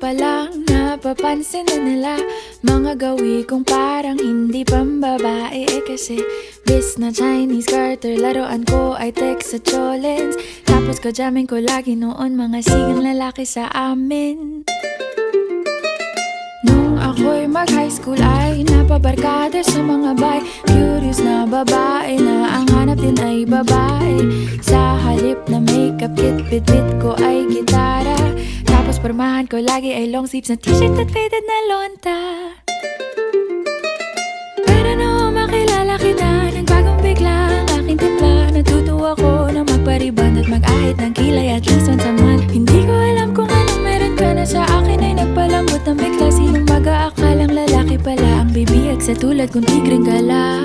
pa lang napapansin na nila mga gawi kong parang hindi pambabae. Kasi bis na Chinese Carter, laruan ko ay text sa cholens. Tapos kajamin ko lagi noon mga sigang lalaki sa amin. Nung ako'y mag-high school ay napabarkada sa mga bay. Curious na babae na ang hanap din ay babae. Sa halip na makeup kit, bit-bit ko ay gitara. Tapos pormahan ko lagi ay long sleeves na t-shirt at faded na lonta. Pero noong makilala kita, nagbagong bigla ang aking timpla. Natutuwa ko na magpariban at mag-ahit ng kilay at least once a month. Hindi ko alam kung anong meron ka na sa akin ay nagpalambot ng bigla. Sinong mag-aakalang lalaki pala ang bibihag sa tulad kong tigreng gala.